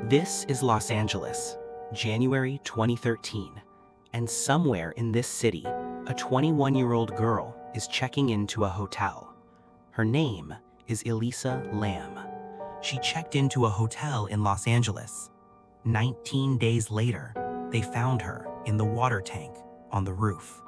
This is Los Angeles, January 2013, and somewhere in this city, a 21-year-old girl is checking into a hotel. Her name is Elisa Lam. She checked into a hotel in Los Angeles. 19 days later, they found her in the water tank on the roof.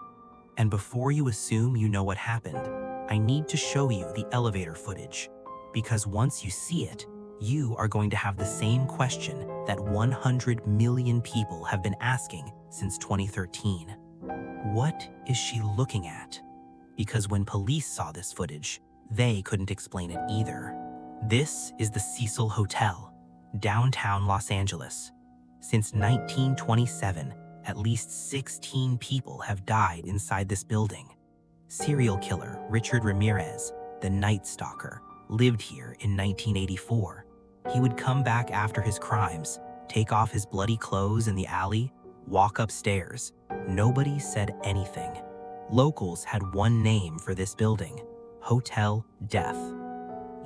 And before you assume you know what happened, I need to show you the elevator footage, because once you see it, you are going to have the same question that 100 million people have been asking since 2013. What is she looking at? Because when police saw this footage, they couldn't explain it either. This is the Cecil Hotel, downtown Los Angeles. Since 1927, at least 16 people have died inside this building. Serial killer Richard Ramirez, the Night Stalker, lived here in 1984. He would come back after his crimes, take off his bloody clothes in the alley, walk upstairs. Nobody said anything. Locals had one name for this building: Hotel Death.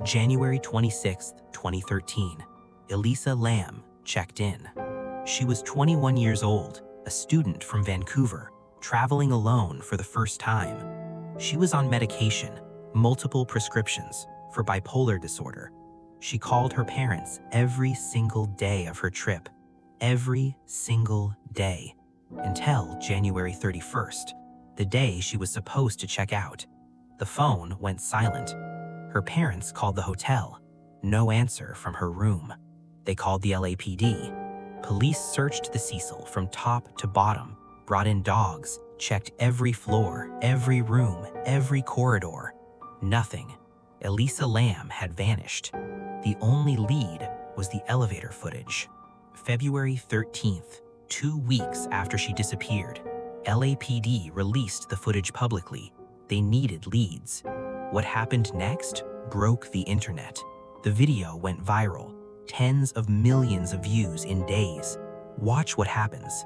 January 26, 2013, Elisa Lam checked in. She was 21 years old, a student from Vancouver, traveling alone for the first time. She was on medication, multiple prescriptions, for bipolar disorder. She called her parents every single day of her trip, every single day, until January 31st, the day she was supposed to check out. The phone went silent. Her parents called the hotel. No answer from her room. They called the LAPD. Police searched the Cecil from top to bottom, brought in dogs, checked every floor, every room, every corridor. Nothing. Elisa Lam had vanished. The only lead was the elevator footage. February 13th, 2 weeks after she disappeared, LAPD released the footage publicly. They needed leads. What happened next broke the internet. The video went viral, tens of millions of views in days. Watch what happens.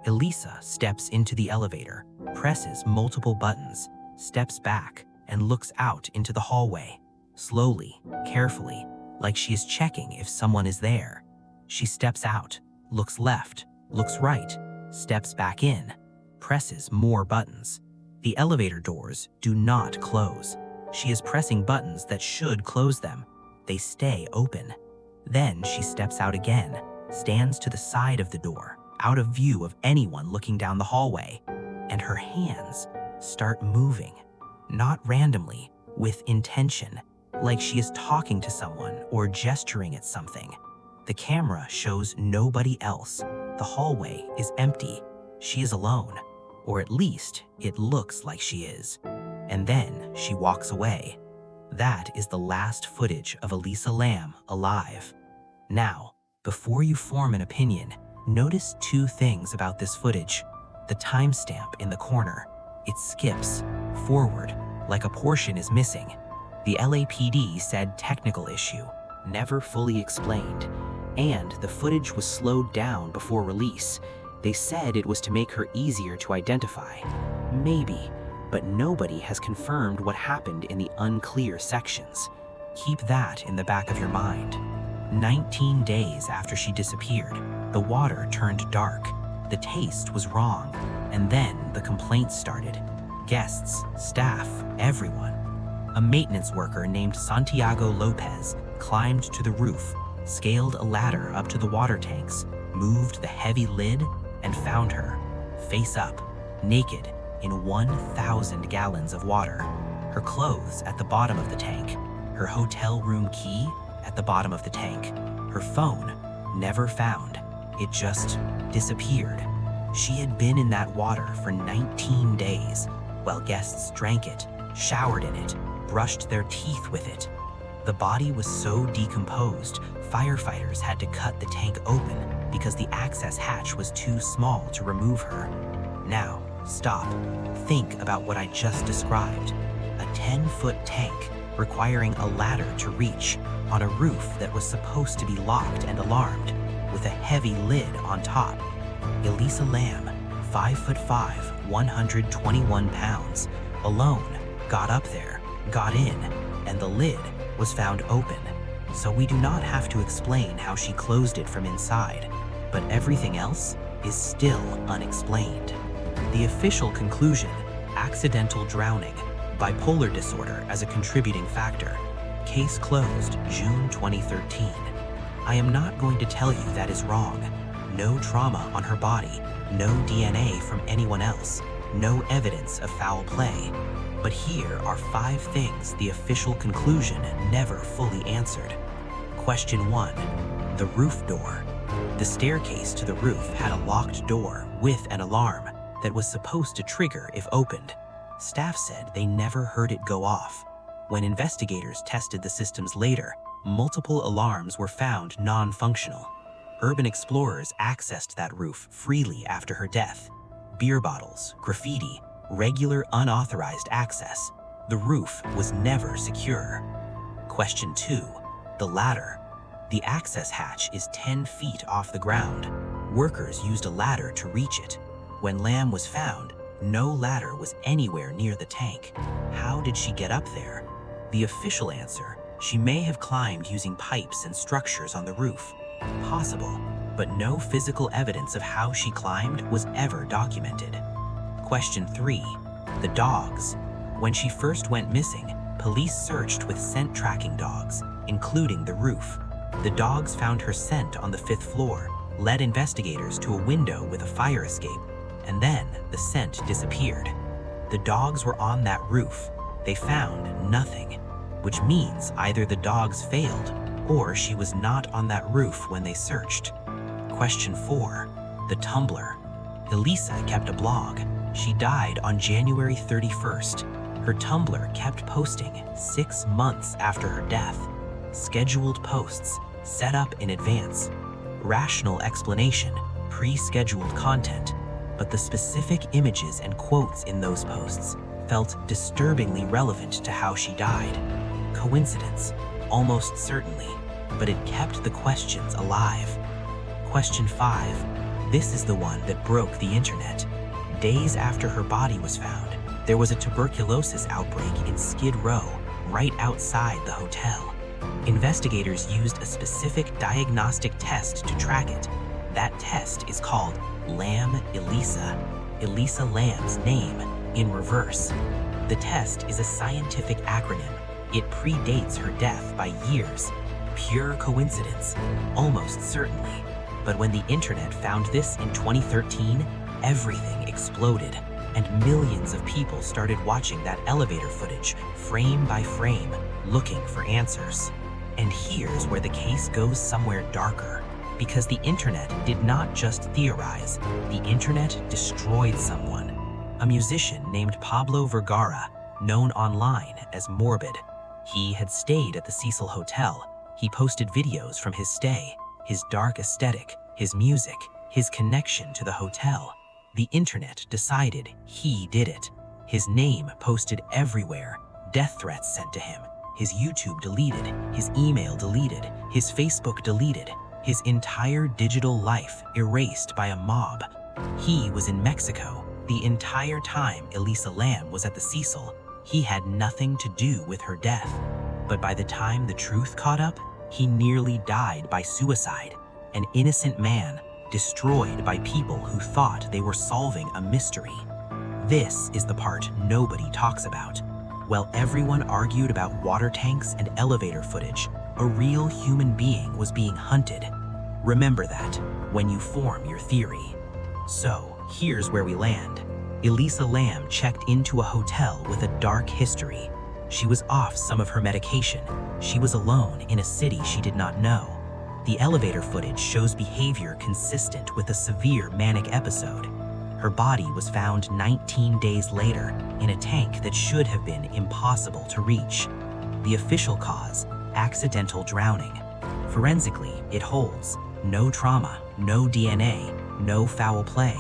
Elisa steps into the elevator, presses multiple buttons, steps back, and looks out into the hallway. Slowly, carefully, like she is checking if someone is there. She steps out, looks left, looks right, steps back in, presses more buttons. The elevator doors do not close. She is pressing buttons that should close them. They stay open. Then she steps out again, stands to the side of the door, out of view of anyone looking down the hallway, and her hands start moving, not randomly, with intention, like she is talking to someone or gesturing at something. The camera shows nobody else. The hallway is empty. She is alone, or at least it looks like she is. And then she walks away. That is the last footage of Elisa Lam alive. Now, before you form an opinion, notice two things about this footage. The timestamp in the corner. It skips forward, like a portion is missing. The LAPD said technical issue, never fully explained, and the footage was slowed down before release. They said it was to make her easier to identify. Maybe, but nobody has confirmed what happened in the unclear sections. Keep that in the back of your mind. 19 days after she disappeared, the water turned dark. The taste was wrong, and then the complaints started. Guests, staff, everyone. A maintenance worker named Santiago Lopez climbed to the roof, scaled a ladder up to the water tanks, moved the heavy lid, and found her, face up, naked, in 1,000 gallons of water. Her clothes at the bottom of the tank, her hotel room key at the bottom of the tank, her phone never found. It just disappeared. She had been in that water for 19 days, while guests drank it, showered in it, brushed their teeth with it. The body was so decomposed, firefighters had to cut the tank open because the access hatch was too small to remove her. Now, stop. Think about what I just described. A 10-foot tank requiring a ladder to reach on a roof that was supposed to be locked and alarmed, with a heavy lid on top. Elisa Lam, 5'5", 121 pounds, alone, got up there, got in, and the lid was found open. so we do not have to explain how she closed it from inside, but everything else is still unexplained. The official conclusion: accidental drowning, bipolar disorder as a contributing factor. Case closed, June 2013. I am not going to tell you that is wrong. No trauma on her body, no DNA from anyone else, no evidence of foul play. But here are 5 things the official conclusion never fully answered. Question 1. The roof door. The staircase to the roof had a locked door with an alarm that was supposed to trigger if opened. Staff said they never heard it go off. When investigators tested the systems later, multiple alarms were found non-functional. Urban explorers accessed that roof freely after her death. Beer bottles, graffiti, regular unauthorized access. The roof was never secure. Question 2. The ladder. The access hatch is 10 feet off the ground. Workers used a ladder to reach it. When Lam was found, no ladder was anywhere near the tank. How did she get up there? The official answer: she may have climbed using pipes and structures on the roof. Possible, but no physical evidence of how she climbed was ever documented. Question 3. The dogs. When she first went missing, police searched with scent tracking dogs, including the roof. The dogs found her scent on the 5th floor, led investigators to a window with a fire escape, and then the scent disappeared. The dogs were on that roof. They found nothing, which means either the dogs failed or she was not on that roof when they searched. Question 4. The Tumblr. Elisa kept a blog. She died on January 31st. Her Tumblr kept posting 6 months after her death. Scheduled posts, set up in advance. Rational explanation, pre-scheduled content. But the specific images and quotes in those posts felt disturbingly relevant to how she died. Coincidence? Almost certainly, but it kept the questions alive. Question 5. This is the one that broke the internet. Days after her body was found, there was a tuberculosis outbreak in Skid Row, right outside the hotel. Investigators used a specific diagnostic test to track it. That test is called Lam Elisa. Elisa Lam's name in reverse. The test is a scientific acronym. It predates her death by years. Pure coincidence? Almost certainly. But when the internet found this in 2013, everything exploded, and millions of people started watching that elevator footage, frame by frame, looking for answers. And here's where the case goes somewhere darker. Because the internet did not just theorize, the internet destroyed someone. A musician named Pablo Vergara, known online as Morbid. He had stayed at the Cecil Hotel. He posted videos from his stay, his dark aesthetic, his music, his connection to the hotel. The internet decided he did it. His name posted everywhere, death threats sent to him, his YouTube deleted, his email deleted, his Facebook deleted, his entire digital life erased by a mob. He was in Mexico. The entire time Elisa Lam was at the Cecil, he had nothing to do with her death. But by the time the truth caught up, he nearly died by suicide. An innocent man destroyed by people who thought they were solving a mystery. This is the part nobody talks about. While everyone argued about water tanks and elevator footage, a real human being was being hunted. Remember that when you form your theory. So, here's where we land. Elisa Lam checked into a hotel with a dark history. She was off some of her medication. She was alone in a city she did not know. The elevator footage shows behavior consistent with a severe manic episode. Her body was found 19 days later in a tank that should have been impossible to reach. The official cause: accidental drowning. Forensically, it holds no trauma, no DNA, no foul play.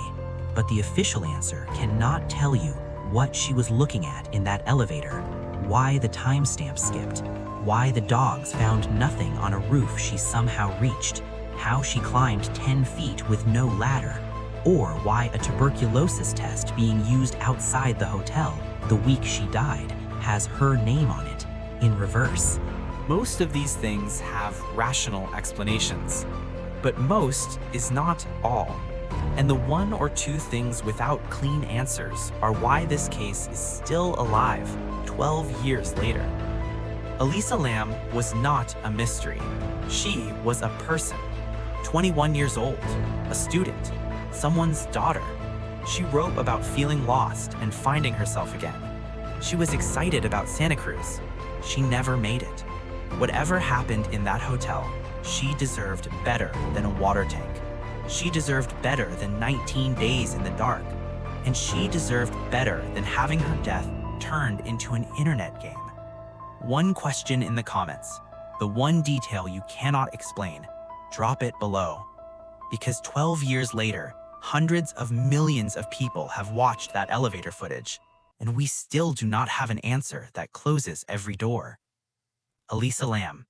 But the official answer cannot tell you what she was looking at in that elevator, why the timestamp skipped, why the dogs found nothing on a roof she somehow reached, how she climbed 10 feet with no ladder, or why a tuberculosis test being used outside the hotel the week she died has her name on it, in reverse. Most of these things have rational explanations, but most is not all. And the one or two things without clean answers are why this case is still alive 12 years later. Elisa Lam was not a mystery. She was a person, 21 years old, a student, someone's daughter. She wrote about feeling lost and finding herself again. She was excited about Santa Cruz. She never made it. Whatever happened in that hotel, she deserved better than a water tank. She deserved better than 19 days in the dark. And she deserved better than having her death turned into an internet game. One question in the comments, the one detail you cannot explain, drop it below. Because 12 years later, hundreds of millions of people have watched that elevator footage, and we still do not have an answer that closes every door. Elisa Lam,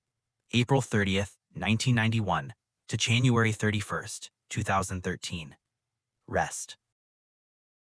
April 30th, 1991 to January 31st, 2013. Rest.